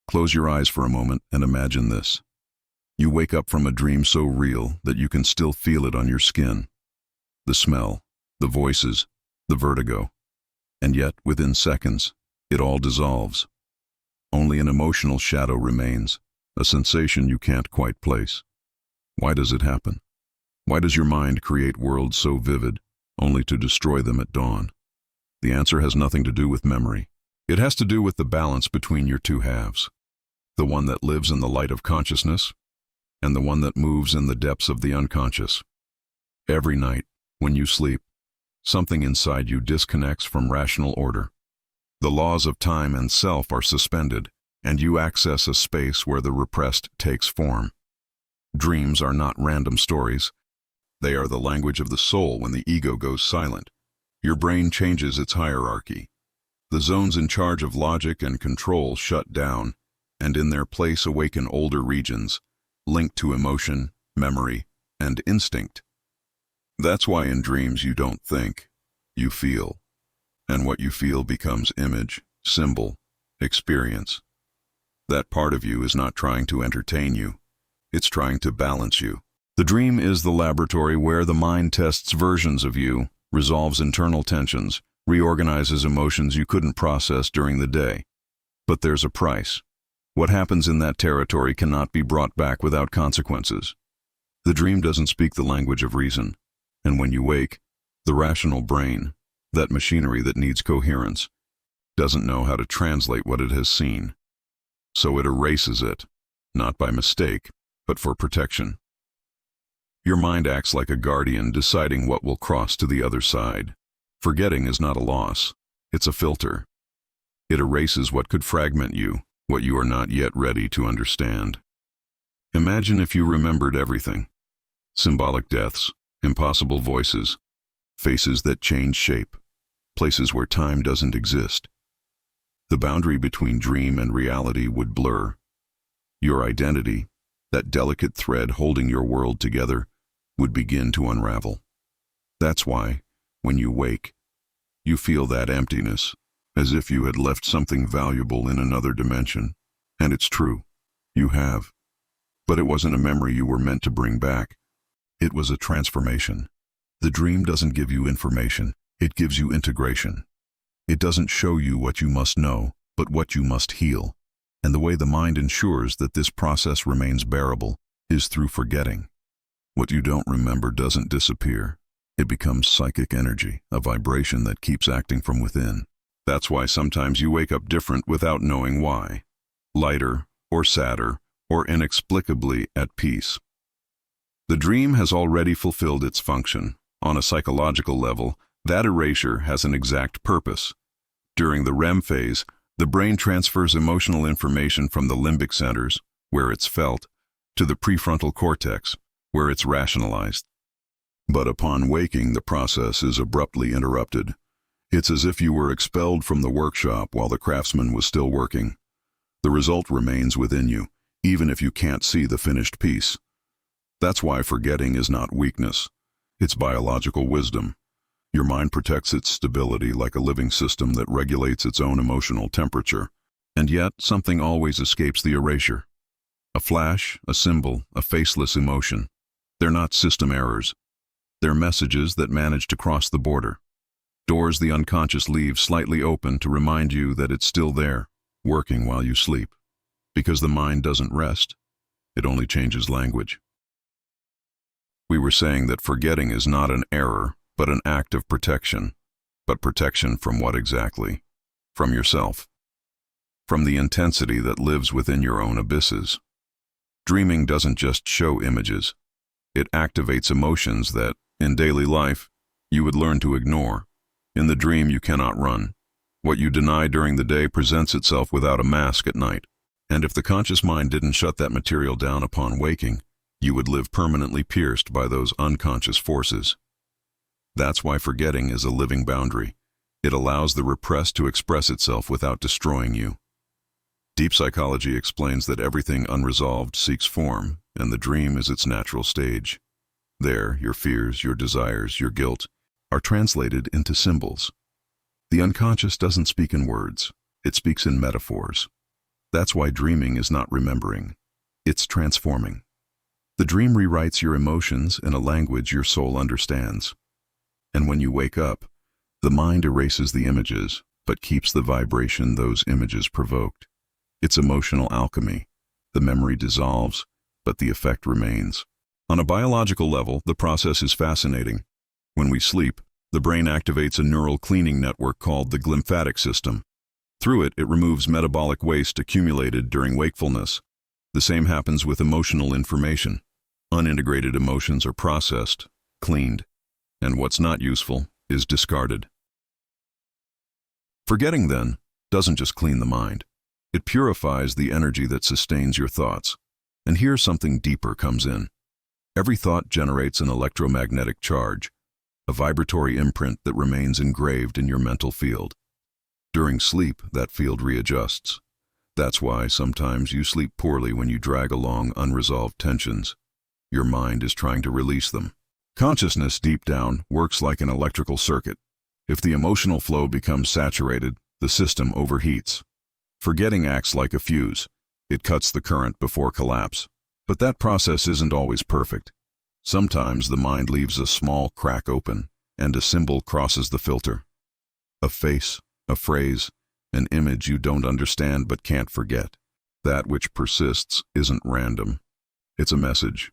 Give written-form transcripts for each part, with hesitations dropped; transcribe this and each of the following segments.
Close your eyes for a moment and imagine this. You wake up from a dream so real that you can still feel it on your skin. The smell, the voices, the vertigo. And yet, within seconds, it all dissolves. Only an emotional shadow remains, a sensation you can't quite place. Why does it happen? Why does your mind create worlds so vivid, only to destroy them at dawn? The answer has nothing to do with memory. It has to do with the balance between your two halves. The one that lives in the light of consciousness, and the one that moves in the depths of the unconscious. Every night, when you sleep, something inside you disconnects from rational order. The laws of time and self are suspended, and you access a space where the repressed takes form. Dreams are not random stories. They are the language of the soul when the ego goes silent. Your brain changes its hierarchy. The zones in charge of logic and control shut down, and in their place awaken older regions, linked to emotion, memory, and instinct. That's why in dreams you don't think, you feel. And what you feel becomes image, symbol, experience. That part of you is not trying to entertain you. It's trying to balance you. The dream is the laboratory where the mind tests versions of you, resolves internal tensions, reorganizes emotions you couldn't process during the day. But there's a price. What happens in that territory cannot be brought back without consequences. The dream doesn't speak the language of reason, and when you wake, the rational brain, that machinery that needs coherence, doesn't know how to translate what it has seen. So it erases it, not by mistake, but for protection. Your mind acts like a guardian deciding what will cross to the other side. Forgetting is not a loss, it's a filter. It erases what could fragment you, what you are not yet ready to understand. Imagine if you remembered everything. Symbolic deaths, impossible voices, faces that change shape, places where time doesn't exist. The boundary between dream and reality would blur. Your identity, that delicate thread holding your world together, would begin to unravel. That's why, when you wake, you feel that emptiness, as if you had left something valuable in another dimension. And it's true, you have. But it wasn't a memory you were meant to bring back. It was a transformation. The dream doesn't give you information, it gives you integration. It doesn't show you what you must know, but what you must heal. And the way the mind ensures that this process remains bearable is through forgetting. What you don't remember doesn't disappear. It becomes psychic energy, a vibration that keeps acting from within. That's why sometimes you wake up different without knowing why. Lighter, or sadder, or inexplicably at peace. The dream has already fulfilled its function. On a psychological level, that erasure has an exact purpose. During the REM phase, the brain transfers emotional information from the limbic centers, where it's felt, to the prefrontal cortex, where it's rationalized. But upon waking, the process is abruptly interrupted. It's as if you were expelled from the workshop while the craftsman was still working. The result remains within you, even if you can't see the finished piece. That's why forgetting is not weakness. It's biological wisdom. Your mind protects its stability like a living system that regulates its own emotional temperature. And yet, something always escapes the erasure. A flash, a symbol, a faceless emotion. They're not system errors. They're messages that manage to cross the border. Doors the unconscious leaves slightly open to remind you that it's still there, working while you sleep. Because the mind doesn't rest, it only changes language. We were saying that forgetting is not an error, but an act of protection. But protection from what exactly? From yourself. From the intensity that lives within your own abysses. Dreaming doesn't just show images. It activates emotions that, in daily life, you would learn to ignore. In the dream you cannot run. What you deny during the day presents itself without a mask at night. And if the conscious mind didn't shut that material down upon waking, you would live permanently pierced by those unconscious forces. That's why forgetting is a living boundary. It allows the repressed to express itself without destroying you. Deep psychology explains that everything unresolved seeks form, and the dream is its natural stage. There, your fears, your desires, your guilt are translated into symbols. The unconscious doesn't speak in words, it speaks in metaphors. That's why dreaming is not remembering. It's transforming. The dream rewrites your emotions in a language your soul understands. And when you wake up, the mind erases the images, but keeps the vibration those images provoked. It's emotional alchemy. The memory dissolves, but the effect remains. On a biological level, the process is fascinating. When we sleep, the brain activates a neural cleaning network called the glymphatic system. Through it, it removes metabolic waste accumulated during wakefulness. The same happens with emotional information. Unintegrated emotions are processed, cleaned, and what's not useful is discarded. Forgetting, then, doesn't just clean the mind. It purifies the energy that sustains your thoughts. And here something deeper comes in. Every thought generates an electromagnetic charge, a vibratory imprint that remains engraved in your mental field. During sleep, that field readjusts. That's why sometimes you sleep poorly when you drag along unresolved tensions. Your mind is trying to release them. Consciousness, deep down, works like an electrical circuit. If the emotional flow becomes saturated, the system overheats. Forgetting acts like a fuse. It cuts the current before collapse. But that process isn't always perfect. Sometimes the mind leaves a small crack open, and a symbol crosses the filter. A face, a phrase, an image you don't understand but can't forget. That which persists isn't random. It's a message.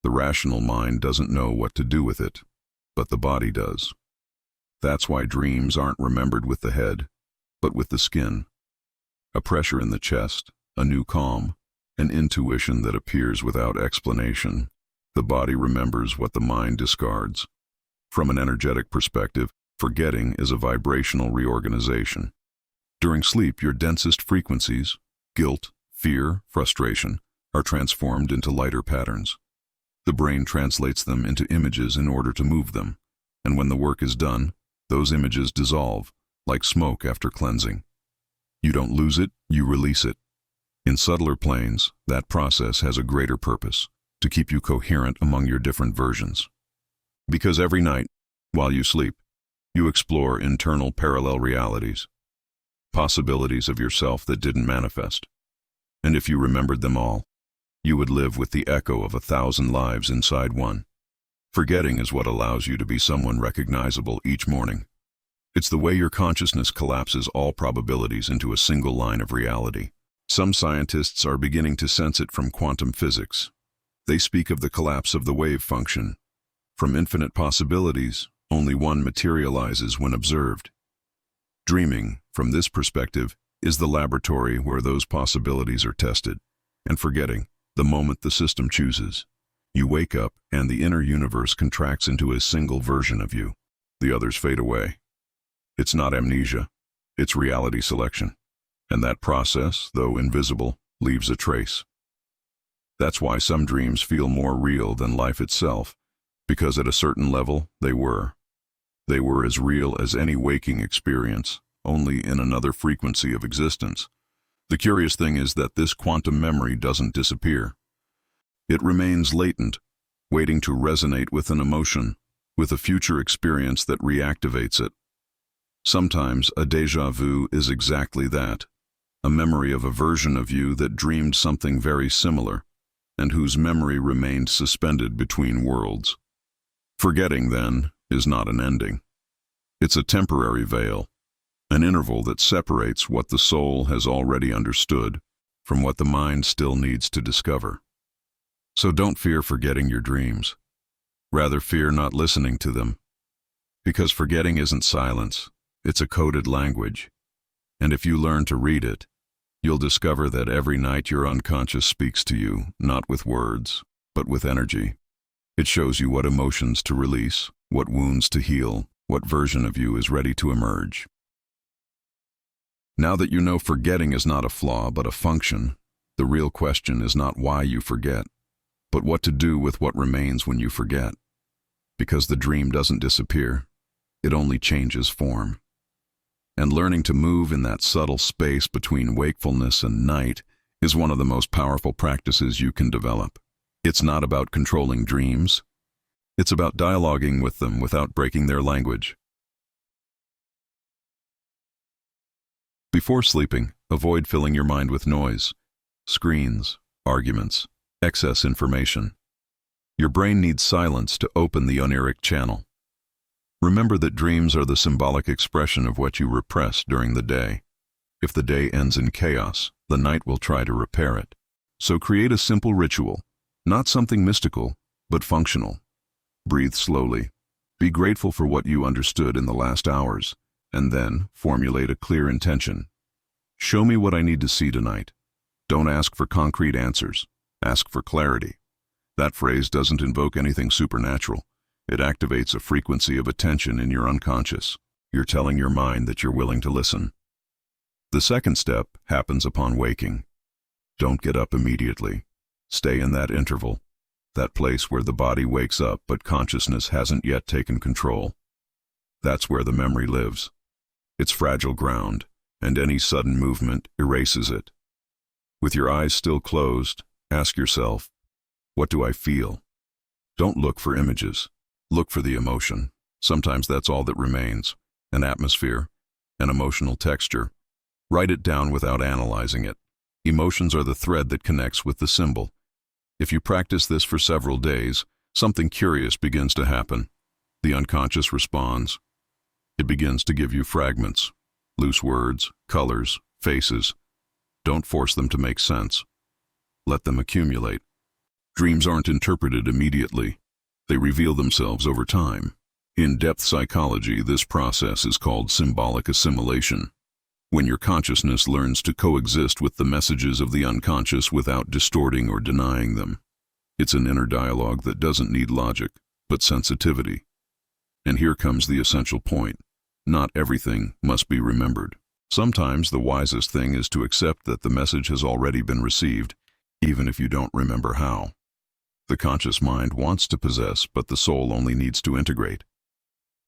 The rational mind doesn't know what to do with it, but the body does. That's why dreams aren't remembered with the head, but with the skin. A pressure in the chest, a new calm, an intuition that appears without explanation. The body remembers what the mind discards. From an energetic perspective, forgetting is a vibrational reorganization. During sleep, your densest frequencies, guilt, fear, frustration, are transformed into lighter patterns. The brain translates them into images in order to move them, and when the work is done, those images dissolve, like smoke after cleansing. You don't lose it, you release it. In subtler planes, that process has a greater purpose, to keep you coherent among your different versions. Because every night, while you sleep, you explore internal parallel realities, possibilities of yourself that didn't manifest. And if you remembered them all, you would live with the echo of 1,000 lives inside one. Forgetting is what allows you to be someone recognizable each morning. It's the way your consciousness collapses all probabilities into a single line of reality. Some scientists are beginning to sense it from quantum physics. They speak of the collapse of the wave function. From infinite possibilities, only one materializes when observed. Dreaming, from this perspective, is the laboratory where those possibilities are tested. And forgetting, the moment the system chooses. You wake up, and the inner universe contracts into a single version of you. The others fade away. It's not amnesia, it's reality selection. And that process, though invisible, leaves a trace. That's why some dreams feel more real than life itself, because at a certain level, they were. They were as real as any waking experience, only in another frequency of existence. The curious thing is that this quantum memory doesn't disappear. It remains latent, waiting to resonate with an emotion, with a future experience that reactivates it. Sometimes a déjà vu is exactly that, a memory of a version of you that dreamed something very similar, and whose memory remained suspended between worlds. Forgetting, then, is not an ending. It's a temporary veil, an interval that separates what the soul has already understood from what the mind still needs to discover. So don't fear forgetting your dreams. Rather fear not listening to them. Because forgetting isn't silence, it's a coded language. And if you learn to read it, you'll discover that every night your unconscious speaks to you, not with words, but with energy. It shows you what emotions to release, what wounds to heal, what version of you is ready to emerge. Now that you know forgetting is not a flaw but a function, the real question is not why you forget, but what to do with what remains when you forget. Because the dream doesn't disappear, it only changes form. And learning to move in that subtle space between wakefulness and night is one of the most powerful practices you can develop. It's not about controlling dreams. It's about dialoguing with them without breaking their language. Before sleeping, avoid filling your mind with noise, screens, arguments, excess information. Your brain needs silence to open the oniric channel. Remember that dreams are the symbolic expression of what you repress during the day. If the day ends in chaos, the night will try to repair it. So create a simple ritual, not something mystical, but functional. Breathe slowly. Be grateful for what you understood in the last hours, and then formulate a clear intention. Show me what I need to see tonight. Don't ask for concrete answers. Ask for clarity. That phrase doesn't invoke anything supernatural. It activates a frequency of attention in your unconscious. You're telling your mind that you're willing to listen. The second step happens upon waking. Don't get up immediately. Stay in that interval, that place where the body wakes up but consciousness hasn't yet taken control. That's where the memory lives. It's fragile ground, and any sudden movement erases it. With your eyes still closed, ask yourself, what do I feel? Don't look for images. Look for the emotion. Sometimes that's all that remains. An atmosphere, an emotional texture. Write it down without analyzing it. Emotions are the thread that connects with the symbol. If you practice this for several days, something curious begins to happen. The unconscious responds. It begins to give you fragments, loose words, colors, faces. Don't force them to make sense. Let them accumulate. Dreams aren't interpreted immediately. They reveal themselves over time. In depth psychology, this process is called symbolic assimilation. When your consciousness learns to coexist with the messages of the unconscious without distorting or denying them. It's an inner dialogue that doesn't need logic, but sensitivity. And here comes the essential point. Not everything must be remembered. Sometimes the wisest thing is to accept that the message has already been received, even if you don't remember how. The conscious mind wants to possess, but the soul only needs to integrate.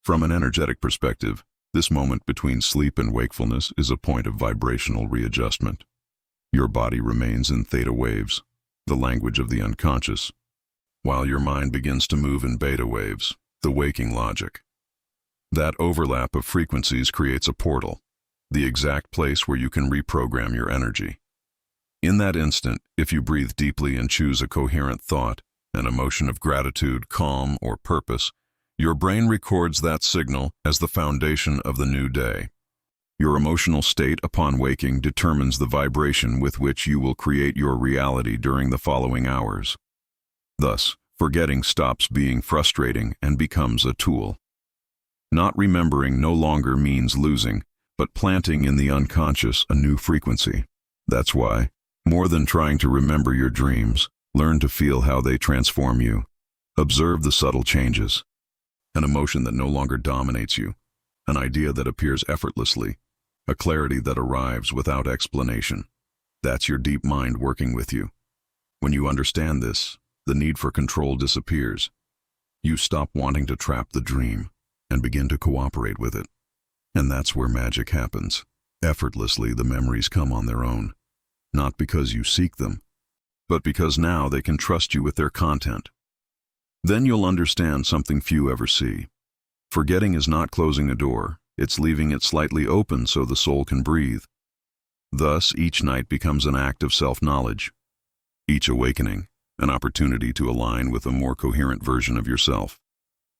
From an energetic perspective, this moment between sleep and wakefulness is a point of vibrational readjustment. Your body remains in theta waves, the language of the unconscious, while your mind begins to move in beta waves, the waking logic. That overlap of frequencies creates a portal, the exact place where you can reprogram your energy. In that instant, if you breathe deeply and choose a coherent thought, an emotion of gratitude, calm, or purpose, your brain records that signal as the foundation of the new day. Your emotional state upon waking determines the vibration with which you will create your reality during the following hours. Thus, forgetting stops being frustrating and becomes a tool. Not remembering no longer means losing, but planting in the unconscious a new frequency. That's why, more than trying to remember your dreams, learn to feel how they transform you. Observe the subtle changes. An emotion that no longer dominates you, an idea that appears effortlessly, a clarity that arrives without explanation. That's your deep mind working with you. When you understand this, the need for control disappears. You stop wanting to trap the dream and begin to cooperate with it. And that's where magic happens. Effortlessly, the memories come on their own, not because you seek them, but because now they can trust you with their content. Then you'll understand something few ever see. Forgetting is not closing a door, it's leaving it slightly open so the soul can breathe. Thus, each night becomes an act of self-knowledge. Each awakening, an opportunity to align with a more coherent version of yourself.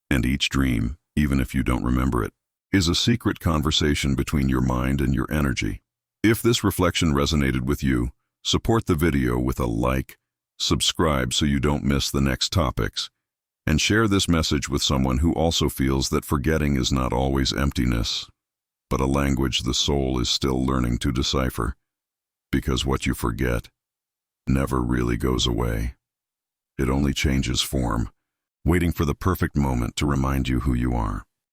And each dream, even if you don't remember it, is a secret conversation between your mind and your energy. If this reflection resonated with you, support the video with a like, subscribe so you don't miss the next topics, and share this message with someone who also feels that forgetting is not always emptiness, but a language the soul is still learning to decipher. Because what you forget never really goes away. It only changes form, waiting for the perfect moment to remind you who you are.